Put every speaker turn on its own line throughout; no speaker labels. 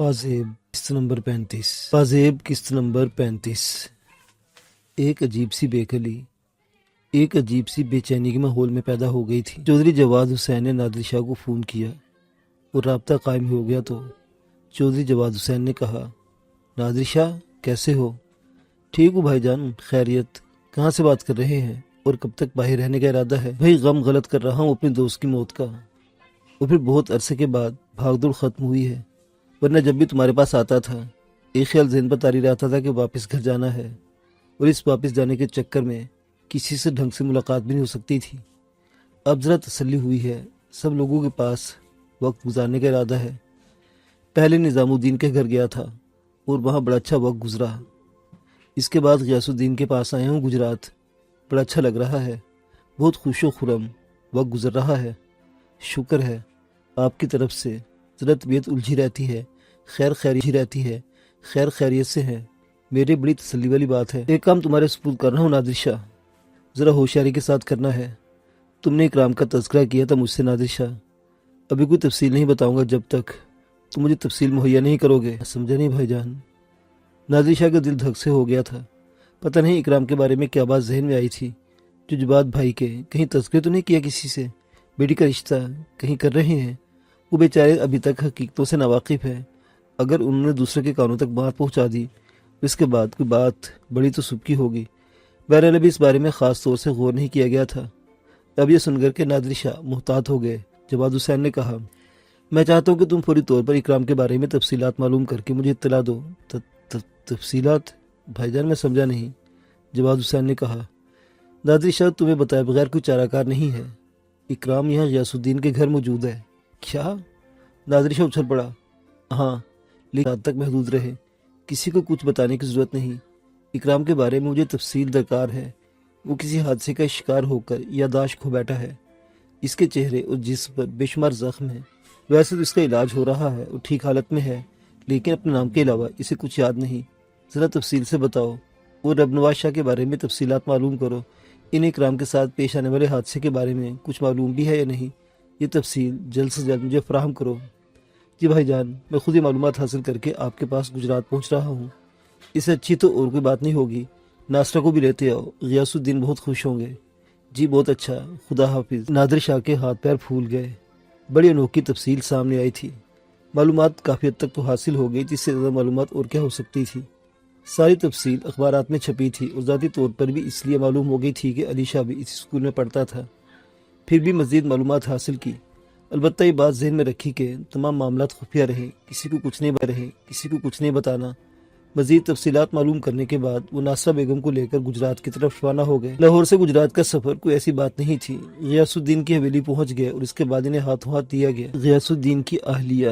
پازیب قسط نمبر 35 پازیب قسط نمبر 35 ایک عجیب سی بےکلی، ایک عجیب سی بے چینی کے ماحول میں پیدا ہو گئی تھی۔ چودھری جواد حسین نے نادر شاہ کو فون کیا اور رابطہ قائم ہو گیا تو چودھری جواد حسین نے کہا، نادر شاہ کیسے ہو؟ ٹھیک ہوں بھائی جان، خیریت؟ کہاں سے بات کر رہے ہیں اور کب تک باہر رہنے کا ارادہ ہے؟ بھائی غم غلط کر رہا ہوں اپنے دوست کی موت کا، اور پھر بہت عرصے کے بعد بھاگ دوڑ ختم ہوئی ہے، ورنہ جب بھی تمہارے پاس آتا تھا ایک خیال ذہن پر طاری رہتا تھا کہ واپس گھر جانا ہے، اور اس واپس جانے کے چکر میں کسی سے ڈھنگ سے ملاقات بھی نہیں ہو سکتی تھی۔ اب ذرا تسلی ہوئی ہے، سب لوگوں کے پاس وقت گزارنے کا ارادہ ہے۔ پہلے نظام الدین کے گھر گیا تھا اور وہاں بڑا اچھا وقت گزرا۔ اس کے بعد غیاث الدین کے پاس آیا ہوں گجرات، بڑا اچھا لگ رہا ہے، بہت خوش و خرم وقت گزر رہا ہے۔ شکر ہے آپ کی طرف سے، ذرا طبیعت الجھی رہتی ہے، خیر خیریت سے ہے، میرے بڑی تسلی والی بات ہے۔ ایک کام تمہارے سپرد کر رہا ہوں نادر شاہ، ذرا ہوشیاری کے ساتھ کرنا ہے۔ تم نے اکرام کا تذکرہ کیا تھا مجھ سے نادر شاہ، ابھی کوئی تفصیل نہیں بتاؤں گا جب تک تم مجھے تفصیل مہیا نہیں کرو گے۔ سمجھا نہیں بھائی جان؟ نادر شاہ کا دل دھک سے ہو گیا تھا، پتہ نہیں اکرام کے بارے میں کیا بات ذہن میں آئی تھی۔ جو جواد بھائی کے کہیں تذکرے تو نہیں کیا کسی سے؟ بیٹی کا رشتہ کہیں کر رہے ہیں؟ وہ بیچارے ابھی تک حقیقتوں سے ناواقف ہے، اگر انہوں نے دوسرے کے کانوں تک بات پہنچا دی اس کے بعد کوئی بات بڑی تو سب کی ہوگی۔ بہرحال ابھی اس بارے میں خاص طور سے غور نہیں کیا گیا تھا۔ اب یہ سن کر کے نادر شاہ محتاط ہو گئے۔ جواد حسین نے کہا، میں چاہتا ہوں کہ تم فوری طور پر اکرام کے بارے میں تفصیلات معلوم کر کے مجھے اطلاع دو۔ تفصیلات؟ بھائی جان میں سمجھا نہیں۔ جواد حسین نے کہا، نادر شاہ تمہیں بتائے بغیر کوئی چارہ کار نہیں ہے، اکرام یہاں غیاث الدین کے گھر موجود ہے۔ کیا؟ نادر شاہ اچھل پڑا۔ ہاں، لیکن حد تک محدود رہے، کسی کو کچھ بتانے کی ضرورت نہیں۔ اکرام کے بارے میں مجھے تفصیل درکار ہے۔ وہ کسی حادثے کا شکار ہو کر یادداشت کھو بیٹھا ہے، اس کے چہرے اور جسم پر بے شمار زخم ہیں۔ ویسے تو اس کا علاج ہو رہا ہے اور ٹھیک حالت میں ہے، لیکن اپنے نام کے علاوہ اسے کچھ یاد نہیں۔ ذرا تفصیل سے بتاؤ، اور رب نواز شاہ کے بارے میں تفصیلات معلوم کرو۔ انہیں اکرام کے ساتھ پیش آنے والے حادثے کے بارے میں کچھ معلوم بھی ہے یا نہیں، یہ تفصیل جلد سے جلد مجھے فراہم کرو۔ جی بھائی جان، میں خود یہ معلومات حاصل کر کے آپ کے پاس گجرات پہنچ رہا ہوں۔ اس سے اچھی تو اور کوئی بات نہیں ہوگی۔ ناصرہ کو بھی لیتے آؤ، غیاث الدین بہت خوش ہوں گے۔ جی بہت اچھا، خدا حافظ۔ نادر شاہ کے ہاتھ پیر پھول گئے۔ بڑی انوکھی تفصیل سامنے آئی تھی۔ معلومات کافی حد تک تو حاصل ہو گئی، جس سے زیادہ معلومات اور کیا ہو سکتی تھی۔ ساری تفصیل اخبارات میں چھپی تھی اور ذاتی طور پر بھی اس لیے معلوم ہو گئی تھی کہ علی شاہ بھی اس اسکول میں پڑھتا تھا۔ پھر بھی مزید معلومات حاصل کی، البتہ یہ بات ذہن میں رکھی کہ تمام معاملات خفیہ رہے، کسی کو کچھ نہیں بتانا۔ مزید تفصیلات معلوم کرنے کے بعد وہ ناصرہ بیگم کو لے کر گجرات کی طرف روانہ ہو گئے۔ لاہور سے گجرات کا سفر کوئی ایسی بات نہیں تھی۔ غیاث الدین کی حویلی پہنچ گئے اور اس کے بعد انہیں ہاتھوں ہاتھ دیا گیا۔ غیاث الدین کی اہلیہ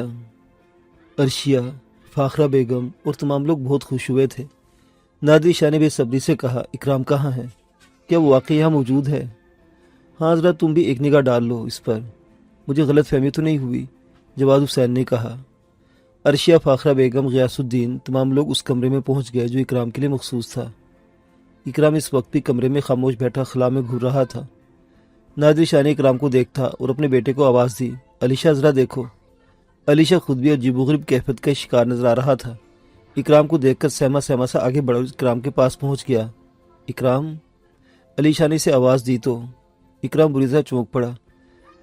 عرشیہ، فاخرہ بیگم اور تمام لوگ بہت خوش ہوئے تھے۔ نادر شاہ نے بے صبری سے کہا، اکرام کہاں ہے؟ کیا وہ واقعی یہاں موجود ہے؟ ہاں، ذرا تم بھی ایک نگاہ ڈال لو اس پر، مجھے غلط فہمی تو نہیں ہوئی؟ جواد حسین نے کہا۔ عرشیہ، فاخرہ بیگم، غیاث الدین، تمام لوگ اس کمرے میں پہنچ گئے جو اکرام کے لیے مخصوص تھا۔ اکرام اس وقت بھی کمرے میں خاموش بیٹھا خلا میں گھور رہا تھا۔ نادر شاہ نے اکرام کو دیکھا اور اپنے بیٹے کو آواز دی، علی شاہ ذرا دیکھو۔ علی شاہ خود بھی عجیب و غریب کیفیت کا شکار نظر آ رہا تھا۔ اکرام کو دیکھ کر سہما سا آگے بڑھا اور اکرام کے پاس پہنچ گیا۔ اکرام؟ علی شاہ نے اسے آواز دی تو اکرام بری طرح چونک پڑا۔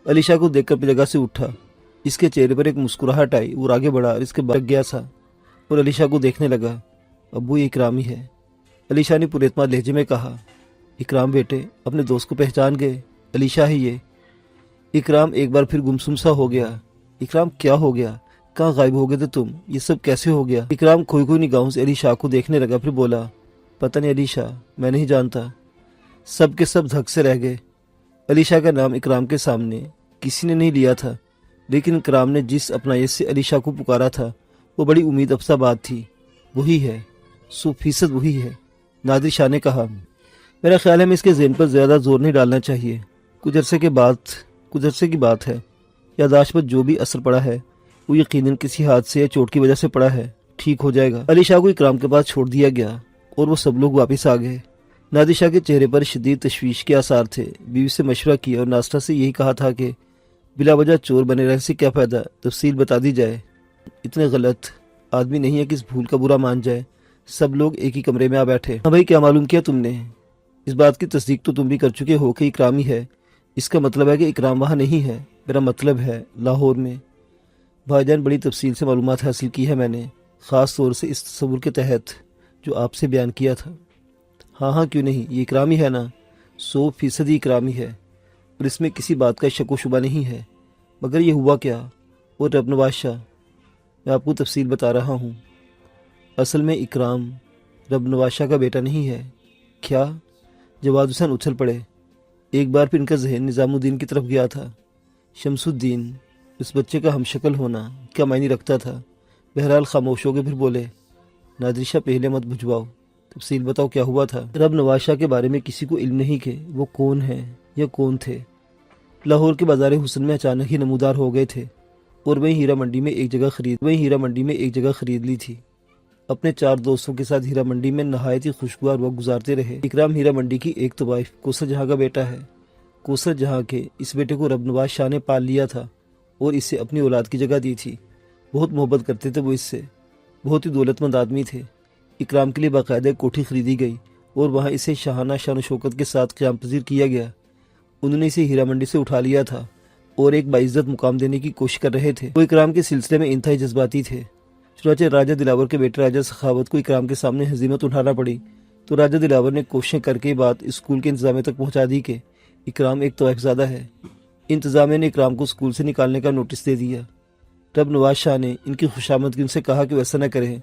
علی شاہ کو دیکھ کر اپنی جگہ سے اٹھا، اس کے چہرے پر ایک مسکراہٹ آئی، وہ آگے بڑھا اور اس کے بعد گیا سا اور علی شاہ کو دیکھنے لگا۔ ابو، یہ اکرام ہی ہے، علی شاہ نے پر اعتماد لہجے میں کہا۔ اکرام بیٹے، اپنے دوست کو پہچان گئے؟ علی شاہ ہی یہ۔ اکرام ایک بار پھر گمسم سا ہو گیا۔ اکرام کیا ہو گیا؟ کہاں غائب ہو گئے تھے تم؟ یہ سب کیسے ہو گیا؟ اکرام کھوئی نگاہوں سے علی شاہ کو دیکھنے لگا، پھر بولا، پتہ نہیں علی شاہ، میں نہیں جانتا۔ سب کے سب دھک سے رہ گئے۔ علی شاہ کا نام اکرام کے سامنے کسی نے نہیں لیا تھا، لیکن اکرام نے جس اپنائیت سے علی شاہ کو پکارا تھا وہ بڑی امید افزا بات تھی۔ وہی ہے، 100% وہی ہے، نادر شاہ نے کہا۔ میرا خیال ہے میں اس کے ذہن پر زیادہ زور نہیں ڈالنا چاہیے، کچھ عرصے کی بات ہے، یادداشت پر جو بھی اثر پڑا ہے وہ یقیناً کسی حادثے یا چوٹ کی وجہ سے پڑا ہے، ٹھیک ہو جائے گا۔ علی شاہ کو اکرام کے پاس چھوڑ دیا گیا اور وہ سب لوگ واپس آ گئے۔ نادر شاہ کے چہرے پر شدید تشویش کے آثار تھے۔ بیوی سے مشورہ کیا اور ناصرہ سے یہی کہا تھا کہ بلا وجہ چور بنے رہنے سے کیا فائدہ، تفصیل بتا دی جائے۔ اتنے غلط آدمی نہیں ہے کہ اس بھول کا برا مان جائے۔ سب لوگ ایک ہی کمرے میں آ بیٹھے۔ ہاں بھائی، کیا معلوم کیا تم نے؟ اس بات کی تصدیق تو تم بھی کر چکے ہو کہ اکرام ہی ہے۔ اس کا مطلب ہے کہ اکرام وہاں نہیں ہے۔ میرا مطلب ہے لاہور میں۔ بھائی جان، بڑی تفصیل سے معلومات حاصل کی ہے میں نے، خاص طور سے اس تصور کے تحت جو آپ سے بیان کیا تھا۔ ہاں کیوں نہیں، یہ اکرام ہی ہے نا، 100% اکرام ہی ہے، اور اس میں کسی بات کا شک و شبہ نہیں ہے۔ مگر یہ ہوا کیا؟ اور رب نواز شاہ، میں آپ کو تفصیل بتا رہا ہوں۔ اصل میں اکرام رب نواز شاہ کا بیٹا نہیں ہے۔ کیا؟ جواد حسین اچھل پڑے۔ ایک بار پھر ان کا ذہن نظام الدین کی طرف گیا تھا۔ شمس الدین، اس بچے کا ہم شکل ہونا کیا معنی رکھتا تھا؟ بہرحال خاموش ہو گئے، پھر بولے، نادر شاہ پہلے مت بھجواؤ، تفصیل بتاؤ کیا ہوا تھا؟ رب نواز شاہ کے بارے میں کسی کو علم نہیں کہ وہ کون ہے یا کون تھے۔ لاہور کے بازار حسن میں اچانک ہی نمودار ہو گئے تھے، اور وہیں ہیرا منڈی میں ایک جگہ خرید لی تھی۔ اپنے 4 دوستوں کے ساتھ ہیرا منڈی میں نہایت ہی خوشگوار وقت گزارتے رہے۔ اکرام ہیرا منڈی کی ایک طوائف کوثر جہاں کا بیٹا ہے۔ کوثر جہاں کے اس بیٹے کو رب نواز شاہ نے پال لیا تھا اور اسے اپنی اولاد کی جگہ دی تھی۔ بہت محبت کرتے تھے وہ اس سے، بہت ہی دولت مند آدمی تھے۔ اکرام کے لیے باقاعدہ ایک کوٹھی خریدی گئی اور وہاں اسے شاہانہ شان و شوکت کے ساتھ قیام پذیر کیا گیا۔ انہوں نے اسے ہیرا منڈی سے اٹھا لیا تھا اور ایک باعزت مقام دینے کی کوشش کر رہے تھے۔ وہ اکرام کے سلسلے میں انتہائی جذباتی تھے۔ چنانچہ راجہ دلاور کے بیٹے راجہ سخاوت کو اکرام کے سامنے ہزیمت اٹھانا پڑی تو راجہ دلاور نے کوششیں کر کے بات اسکول کے انتظامیہ تک پہنچا دی کہ اکرام ایک طوائف زادہ ہے۔ انتظامیہ نے اکرام کو اسکول سے نکالنے کا نوٹس دے دیا۔ رب نواز شاہ نے ان کی خوشامدگی سے کہا کہ ویسا نہ کریں،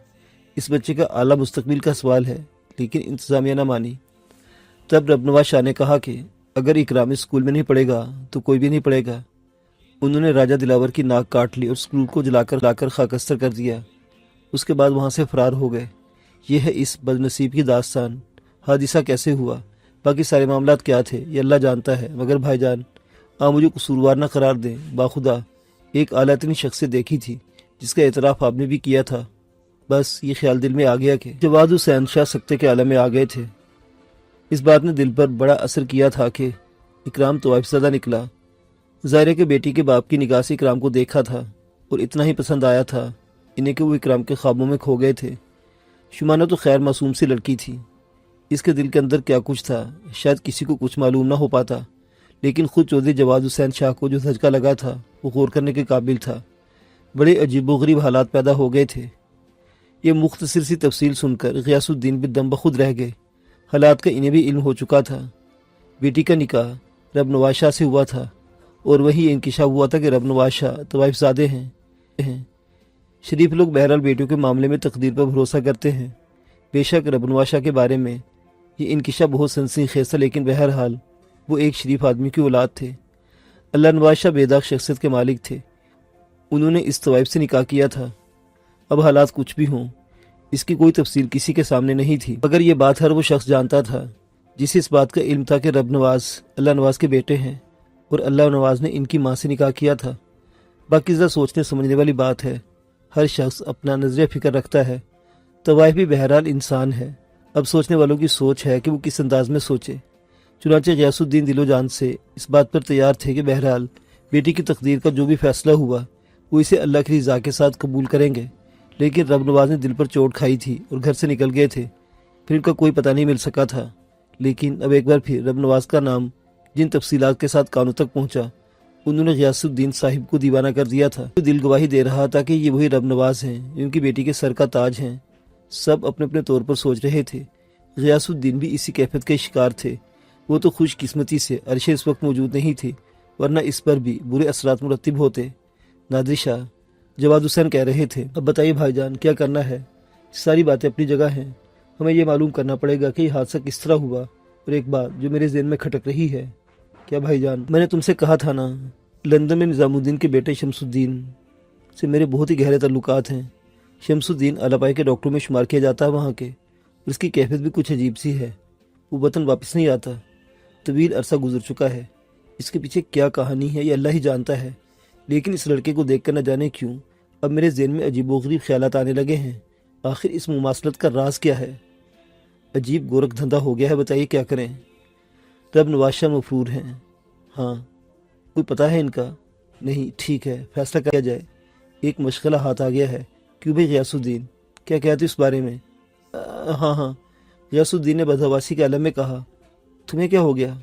اس بچے کا اعلیٰ مستقبل کا سوال ہے، لیکن انتظامیہ نہ مانی۔ تب رب نواز شاہ نے کہا کہ اگر اکرام اسکول میں نہیں پڑھے گا تو کوئی بھی نہیں پڑھے گا۔ انہوں نے راجہ دلاور کی ناک کاٹ لی اور اسکول کو جلا کر خاکستر کر دیا۔ اس کے بعد وہاں سے فرار ہو گئے۔ یہ ہے اس بدنصیب کی داستان۔ حادثہ کیسے ہوا، باقی سارے معاملات کیا تھے، یہ اللہ جانتا ہے، مگر بھائی جان آپ مجھے قصوروار نہ قرار دیں۔ باخدا ایک اعلیٰ ترین شخص سے دیکھی تھی جس کا اعتراف آپ نے بھی کیا تھا۔ بس یہ خیال دل میں آ گیا کہ جواد حسین شاہ سکتے کے عالم میں آ گئے تھے۔ اس بات نے دل پر بڑا اثر کیا تھا کہ اکرام طوائف زدہ نکلا۔ ظاہر کے بیٹی کے باپ کی نگاہ سے اکرام کو دیکھا تھا اور اتنا ہی پسند آیا تھا انہیں کہ وہ اکرام کے خوابوں میں کھو گئے تھے۔ شمانہ تو خیر معصوم سی لڑکی تھی، اس کے دل کے اندر کیا کچھ تھا شاید کسی کو کچھ معلوم نہ ہو پاتا، لیکن خود چودھری جواد حسین شاہ کو جو دھچکا لگا تھا وہ غور کرنے کے قابل تھا۔ بڑے عجیب و غریب حالات پیدا ہو گئے تھے۔ یہ مختصر سی تفصیل سن کر غیاث الدین بھی دم بخود رہ گئے۔ حالات کا انہیں بھی علم ہو چکا تھا۔ بیٹی کا نکاح رب نواز شاہ سے ہوا تھا اور وہی انکشاف ہوا تھا کہ رب نواز شاہ طوائف زادے ہیں۔ شریف لوگ بہرحال بیٹیوں کے معاملے میں تقدیر پر بھروسہ کرتے ہیں۔ بے شک رب نواز شاہ کے بارے میں یہ انکشاف بہت سنسنی خیز تھا، لیکن بہرحال وہ ایک شریف آدمی کی اولاد تھے۔ اللہ نواز شاہ بے داغ شخصیت کے مالک تھے۔ انہوں نے اس طوائف سے نکاح کیا تھا۔ اب حالات کچھ بھی ہوں، اس کی کوئی تفصیل کسی کے سامنے نہیں تھی، مگر یہ بات ہر وہ شخص جانتا تھا جسے اس بات کا علم تھا کہ رب نواز اللہ نواز کے بیٹے ہیں اور اللہ نواز نے ان کی ماں سے نکاح کیا تھا۔ باقی ذرا سوچنے سمجھنے والی بات ہے۔ ہر شخص اپنا نظریہ فکر رکھتا ہے، طوائف بھی بہرحال انسان ہے۔ اب سوچنے والوں کی سوچ ہے کہ وہ کس انداز میں سوچے۔ چنانچہ غیاث الدین دل و جان سے اس بات پر تیار تھے کہ بہرحال بیٹی کی تقدیر کا جو بھی فیصلہ ہوا وہ اسے اللہ کی رضا کے ساتھ قبول کریں گے، لیکن رب نواز نے دل پر چوٹ کھائی تھی اور گھر سے نکل گئے تھے، پھر ان کا کوئی پتہ نہیں مل سکا تھا۔ لیکن اب ایک بار پھر رب نواز کا نام جن تفصیلات کے ساتھ کانوں تک پہنچا انہوں نے غیاث الدین صاحب کو دیوانہ کر دیا تھا۔ دل گواہی دے رہا تھا کہ یہ وہی رب نواز ہیں جو ان کی بیٹی کے سر کا تاج ہیں۔ سب اپنے اپنے طور پر سوچ رہے تھے۔ غیاث الدین بھی اسی کیفیت کے شکار تھے۔ وہ تو خوش قسمتی سے عرشے اس وقت موجود نہیں تھی، ورنہ اس پر بھی برے اثرات مرتب ہوتے۔ نادر شاہ جواد حسین کہہ رہے تھے، اب بتائیے بھائی جان کیا کرنا ہے؟ ساری باتیں اپنی جگہ ہیں، ہمیں یہ معلوم کرنا پڑے گا کہ یہ حادثہ کس طرح ہوا۔ اور ایک بات جو میرے ذہن میں کھٹک رہی ہے۔ کیا بھائی جان؟ میں نے تم سے کہا تھا نا، لندن میں نظام الدین کے بیٹے شمس الدین سے میرے بہت ہی گہرے تعلقات ہیں۔ شمس الدین اعلیٰ پائے کے ڈاکٹروں میں شمار کیا جاتا ہے وہاں کے، اور اس کی کیفیت بھی کچھ عجیب سی ہے۔ وہ وطن واپس نہیں آتا، طویل عرصہ گزر چکا ہے۔ اس کے پیچھے کیا کہانی ہے یہ اللہ ہی جانتا ہے، لیکن اس لڑکے کو دیکھ کر نہ جانے کیوں اب میرے ذہن میں عجیب و غریب خیالات آنے لگے ہیں۔ آخر اس مماثلت کا راز کیا ہے؟ عجیب گورکھ دھندا ہو گیا ہے، بتائیے کیا کریں؟ رب نواز شاہ مفرور ہیں۔ ہاں، کوئی پتہ ہے ان کا؟ نہیں، ٹھیک ہے، فیصلہ کیا جائے۔ ایک مشغلہ ہاتھ آ گیا ہے، کیوں بھائی غیاث الدین، کیا کہتے اس بارے میں؟ ہاں ہاں، غیاث الدین نے بدحواسی کے عالم میں کہا۔ تمہیں کیا ہو گیا؟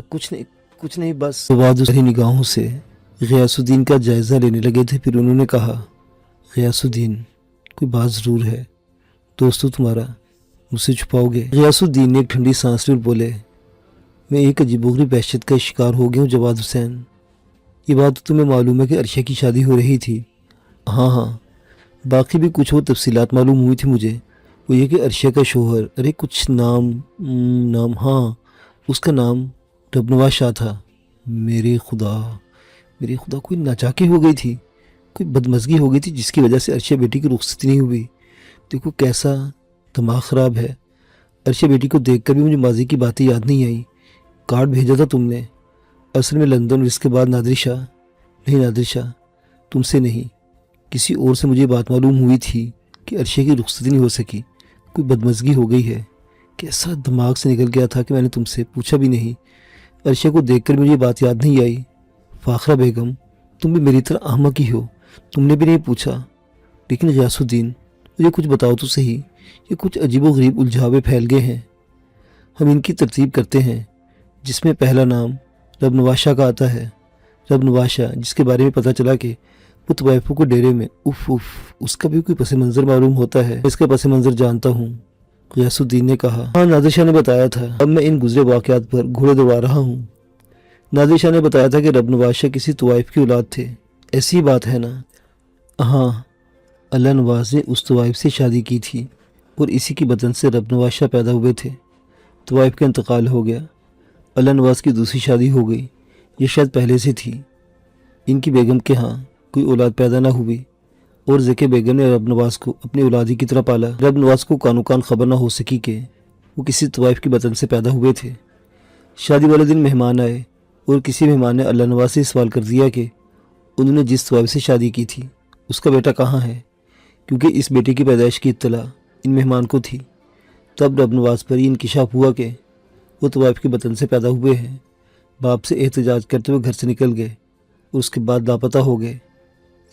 کچھ نہیں بس۔ بعد اس کی نگاہوں سے غیاث الدین کا جائزہ لینے لگے تھے، پھر انہوں نے کہا، غیاث الدین، کوئی بات ضرور ہے، دوستو تمہارا مجھ سے چھپاؤ گے؟ غیاث الدین نے ایک ٹھنڈی سانس لی اور بولے، میں ایک عجیب و غریب وحشت کا شکار ہو گیا ہوں جواد حسین۔ یہ بات تو تمہیں معلوم ہے کہ عرشہ کی شادی ہو رہی تھی؟ ہاں ہاں، باقی بھی کچھ اور تفصیلات معلوم ہوئی تھی مجھے، وہ یہ کہ عرشہ کا شوہر، ارے کچھ نام ہاں، اس کا نام ربنواز شاہ تھا۔ میرے خدا، کوئی ناچاکی ہو گئی تھی، کوئی بدمزگی ہو گئی تھی جس کی وجہ سے عرشہ بیٹی کی رخصتی نہیں ہوئی۔ دیکھو کیسا دماغ خراب ہے۔ عرشہ بیٹی کو دیکھ کر بھی مجھے ماضی کی باتیں یاد نہیں آئی۔ کارڈ بھیجا تھا تم نے، اصل میں لندن، اور اس کے بعد نادر شاہ۔ نہیں نادر شاہ، تم سے نہیں، کسی اور سے مجھے بات معلوم ہوئی تھی کہ عرشہ کی رخصتی نہیں ہو سکی، کوئی بدمزگی ہو گئی ہے۔ کیسا دماغ سے نکل گیا تھا کہ میں نے تم سے پوچھا بھی نہیں۔ عرشہ کو دیکھ کر مجھے بات یاد نہیں آئی۔ فاخرہ بیگم، تم بھی میری طرح احمق ہی ہو، تم نے بھی نہیں پوچھا۔ لیکن غیاث الدین، مجھے کچھ بتاؤ تو صحیح، یہ کچھ عجیب و غریب الجھاوے پھیل گئے ہیں۔ ہم ان کی ترتیب کرتے ہیں، جس میں پہلا نام ربنواز شاہ کا آتا ہے۔ ربنواز شاہ، جس کے بارے میں پتہ چلا کہ وہ طوائفوں کو ڈیرے میں اس کا بھی کوئی پس منظر معلوم ہوتا ہے۔ اس کا پس منظر جانتا ہوں، غیاث الدین نے کہا۔ ہاں، نادر شاہ نے بتایا تھا، اب میں ان گزرے واقعات پر گھوڑے دوڑا رہا ہوں۔ نادر شاہ نے بتایا تھا کہ ربنواز شاہ کسی طوائف کی اولاد تھے، ایسی بات ہے نا؟ ہاں، اللہ نواز نے اس طوائف سے شادی کی تھی اور اسی کی بدن سے ربنواز شاہ پیدا ہوئے تھے۔ طوائف کا انتقال ہو گیا، اللہ نواز کی دوسری شادی ہو گئی، یہ شاید پہلے سے تھی۔ ان کی بیگم کے ہاں کوئی اولاد پیدا نہ ہوئی اور ذکی بیگم نے رب نواز کو اپنی اولادی کی طرح پالا۔ رب نواز کو کانو کان خبر نہ ہو سکی کہ وہ کسی طوائف کی بطن سے پیدا ہوئے تھے۔ شادی والے دن مہمان آئے اور کسی مہمان نے اللہ نواز سے سوال کر دیا کہ انہوں نے جس طوائف سے شادی کی تھی اس کا بیٹا کہاں ہے، کیونکہ اس بیٹے کی پیدائش کی اطلاع ان مہمان کو تھی۔ تب رب نواز پر یہ انکشاف ہوا کہ وہ طوائف کے بطن سے پیدا ہوئے ہیں۔ باپ سے احتجاج کرتے ہوئے گھر سے نکل گئے اور اس کے بعد لاپتہ ہو گئے۔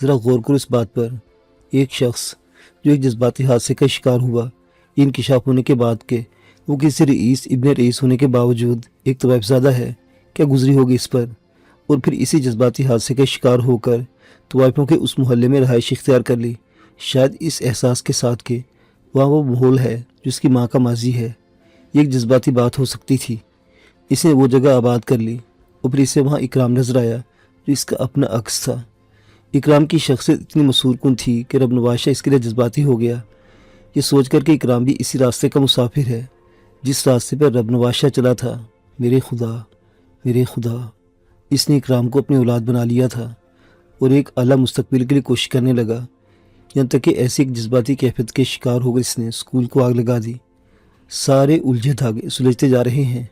ذرا غور کرو اس بات پر، ایک شخص جو ایک جذباتی حادثے کا شکار ہوا، یہ انکشاف ہونے کے بعد کہ وہ کسی رئیس ابن رئیس ہونے کے باوجود ایک طوائف زادہ ہے، کیا گزری ہوگی اس پر، اور پھر اسی جذباتی حادثے کا شکار ہو کر طوائفوں کے اس محلے میں رہائش اختیار کر لی، شاید اس احساس کے ساتھ کہ وہاں وہ ماحول ہے جس کی ماں کا ماضی ہے۔ یہ ایک جذباتی بات ہو سکتی تھی۔ اس نے وہ جگہ آباد کر لی اور پھر اسے وہاں اکرام نظر آیا جو اس کا اپنا عکس تھا۔ اکرام کی شخصیت اتنی مسحور کن تھی کہ رب نواز شاہ اس کے لیے جذباتی ہو گیا، یہ سوچ کر کہ اکرام بھی اسی راستے کا مسافر ہے جس راستے پر رب نواز شاہ چلا تھا۔ میرے خدا، اس نے اکرام کو اپنی اولاد بنا لیا تھا اور ایک اعلیٰ مستقبل کے لیے کوشش کرنے لگا، یہاں تک کہ ایسی ایک جذباتی کیفیت کے شکار ہو کر اس نے اسکول کو آگ لگا دی۔ سارے الجھے دھاگے سلجھتے جا رہے ہیں۔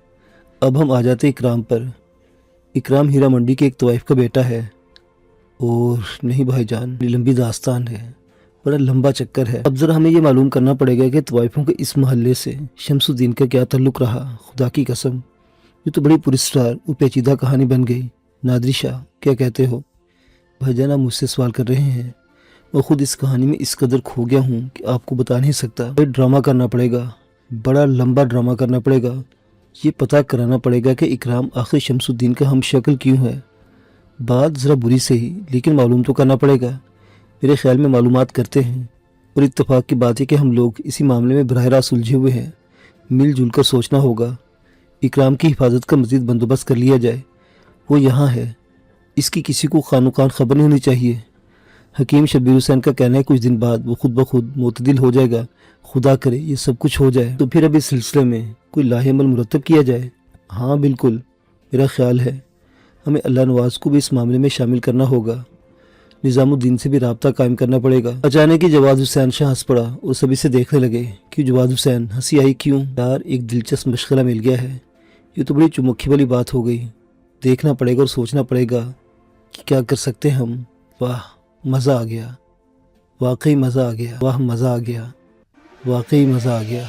اب ہم آ جاتے اکرام پر۔ اکرام ہیرا منڈی کے ایک طوائف کا بیٹا ہے، اور نہیں بھائی جان، یہ لمبی داستان ہے، بڑا لمبا چکر ہے۔ اب ذرا ہمیں یہ معلوم کرنا پڑے گا کہ طوائفوں کے اس محلے سے شمس الدین کا کیا تعلق رہا۔ خدا کی قسم، یہ تو بڑی پراسرار اور پیچیدہ کہانی بن گئی۔ نادری شاہ، کیا کہتے ہو؟ بھائی جان، آپ مجھ سے سوال کر رہے ہیں، میں خود اس کہانی میں اس قدر کھو گیا ہوں کہ آپ کو بتا نہیں سکتا۔ یہ ڈرامہ کرنا پڑے گا، بڑا لمبا ڈرامہ کرنا پڑے گا، یہ پتہ کرانا پڑے گا کہ اکرام آخر شمس الدین کا ہم شکل کیوں ہے۔ بات ذرا بری سے ہی، لیکن معلوم تو کرنا پڑے گا۔ میرے خیال میں معلومات کرتے ہیں، اور اتفاق کی بات ہے کہ ہم لوگ اسی معاملے میں براہ راست الجھے ہوئے ہیں۔ مل جل کر سوچنا ہوگا، اکرام کی حفاظت کا مزید بندوبست کر لیا جائے۔ وہ یہاں ہے، اس کی کسی کو خانو کان خبر نہیں ہونی چاہیے۔ حکیم شبیر حسین کا کہنا ہے کچھ دن بعد وہ خود بخود معتدل ہو جائے گا۔ خدا کرے یہ سب کچھ ہو جائے تو پھر اب اس سلسلے میں کوئی لاہ عمل مرتب کیا جائے۔ ہاں بالکل، میرا خیال ہے ہمیں اللہ نواز کو بھی اس معاملے میں شامل کرنا ہوگا۔ نظام الدین سے بھی رابطہ قائم کرنا پڑے گا۔ اچانک ہی جواد حسین شاہ ہنس پڑا اور سبھی سے دیکھنے لگے۔ کیوں جواد حسین، ہنسی آئی کیوں؟ یار، ایک دلچسپ مشغلہ مل گیا ہے، یہ تو بڑی چمکھی والی بات ہو گئی۔ دیکھنا پڑے گا اور سوچنا پڑے گا کہ کیا کر سکتے ہیں ہم۔ واہ، مزہ آ گیا، واقعی مزہ آ گیا، واہ مزہ آ گیا، واقعی مزہ آ گیا۔